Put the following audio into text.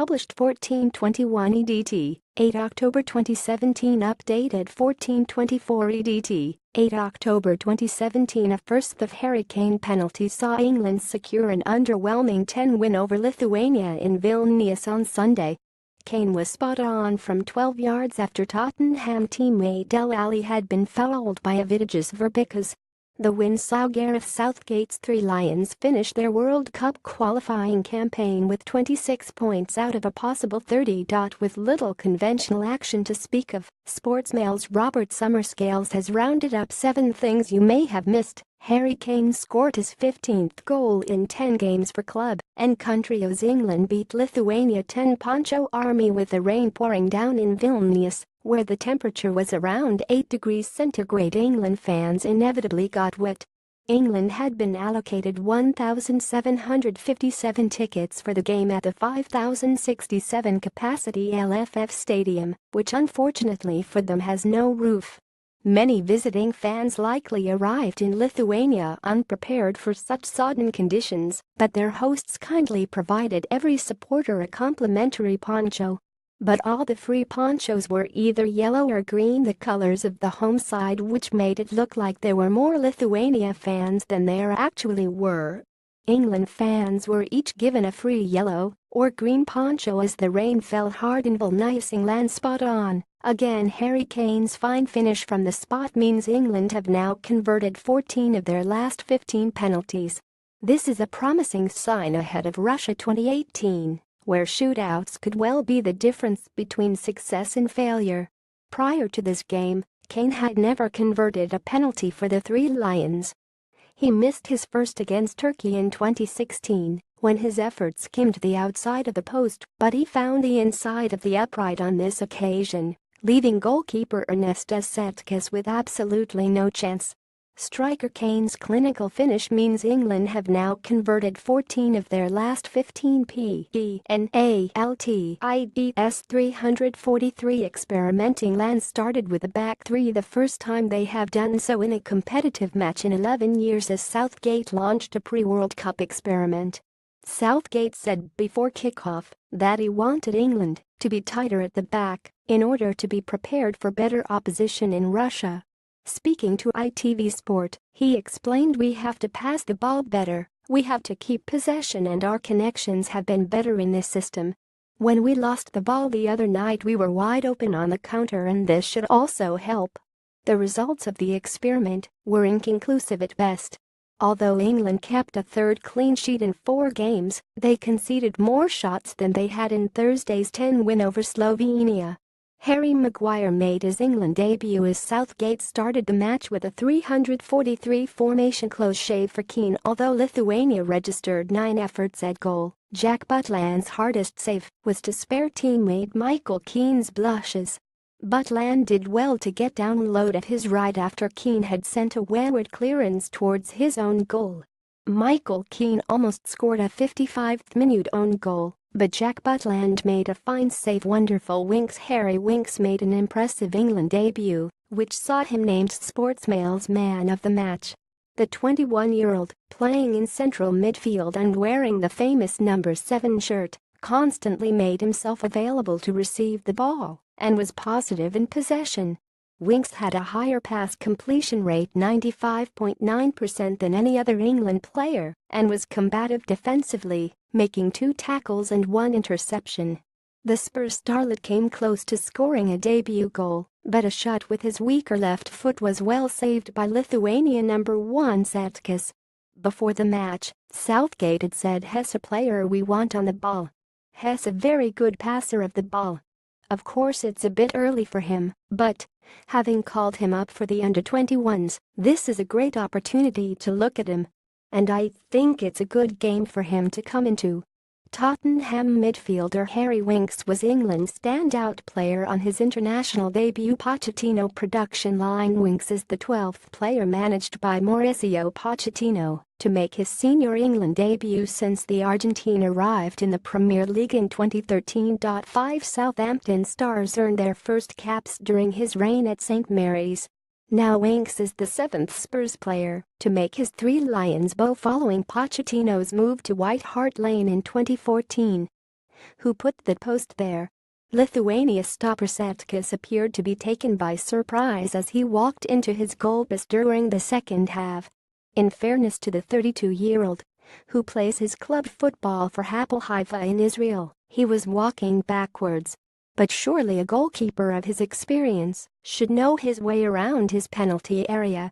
published 14:21 EDT, 8 October 2017 updated 14:24 EDT, 8 October 2017 A first-half Harry Kane penalty saw England secure an underwhelming 10 win over Lithuania in Vilnius on Sunday. Kane was spot on from 12 yards after Tottenham teammate Dele Alli had been fouled by Ovidijus Verbickas. The win saw Gareth Southgate's Three Lions finish their World Cup qualifying campaign with 26 points out of a possible 30. With little conventional action to speak of, Sportsmails Robert Summerscales has rounded up 7 things you may have missed. Harry Kane scored his 15th goal in 10 games for club and country as England beat Lithuania 10 poncho army with the rain pouring down in Vilnius, where the temperature was around 8 degrees centigrade. England fans inevitably got wet. England had been allocated 1,757 tickets for the game at the 5,067 capacity LFF Stadium, which unfortunately for them has no roof. Many visiting fans likely arrived in Lithuania unprepared for such sodden conditions, but their hosts kindly provided every supporter a complimentary poncho. But all the free ponchos were either yellow or green, the colors of the home side, which made it look like there were more Lithuania fans than there actually were. England fans were each given a free yellow or green poncho as the rain fell hard in Vilnius. England spot on. Again, Harry Kane's fine finish from the spot means England have now converted 14 of their last 15 penalties. This is a promising sign ahead of Russia 2018, where shootouts could well be the difference between success and failure. Prior to this game, Kane had never converted a penalty for the Three Lions. He missed his first against Turkey in 2016, when his efforts skimmed the outside of the post, but he found the inside of the upright on this occasion, leaving goalkeeper Ernestas Setkas with absolutely no chance. Striker Kane's clinical finish means England have now converted 14 of their last 15 penalties. 343 experimenting. England started with a back three, the first time they have done so in a competitive match in 11 years as Southgate launched a pre-World Cup experiment. Southgate said before kickoff that he wanted England to be tighter at the back in order to be prepared for better opposition in Russia. Speaking to ITV Sport, he explained, "We have to pass the ball better, we have to keep possession, and our connections have been better in this system. When we lost the ball the other night we were wide open on the counter, and this should also help." The results of the experiment were inconclusive at best. Although England kept a third clean sheet in 4 games, they conceded more shots than they had in Thursday's 10 win over Slovenia. Harry Maguire made his England debut as Southgate started the match with a 343 formation, close shave for Keane. Although Lithuania registered 9 efforts at goal, Jack Butland's hardest save was to spare teammate Michael Keane's blushes. Butland did well to get down low at his right after Keane had sent a wayward clearance towards his own goal. Michael Keane almost scored a 55th minute own goal, but Jack Butland made a fine save. Wonderful Winks. Harry Winks made an impressive England debut, which saw him named Sportsmails Man of the Match. The 21-year-old, playing in central midfield and wearing the famous number 7 shirt, constantly made himself available to receive the ball and was positive in possession. Winks had a higher pass completion rate, 95.9%, than any other England player, and was combative defensively, making 2 tackles and 1 interception. The Spurs starlet came close to scoring a debut goal, but a shot with his weaker left foot was well saved by Lithuania number 1 Setkas. Before the match, Southgate had said, "Hess a player we want on the ball. Hess a very good passer of the ball. Of course it's a bit early for him, but, having called him up for the under-21s, this is a great opportunity to look at him. And I think it's a good game for him to come into." Tottenham midfielder Harry Winks was England's standout player on his international debut. Pochettino production line. Winks is the 12th player managed by Mauricio Pochettino to make his senior England debut since the Argentine arrived in the Premier League in 2013. 5 Southampton stars earned their first caps during his reign at St Mary's. Now Winks is the 7th Spurs player to make his Three Lions bow following Pochettino's move to White Hart Lane in 2014. who put the post there. Lithuania stopper Verbickas appeared to be taken by surprise as he walked into his goal post during the second half. In fairness to the 32-year-old, who plays his club football for Hapoel Haifa in Israel, he was walking backwards. But surely a goalkeeper of his experience should know his way around his penalty area.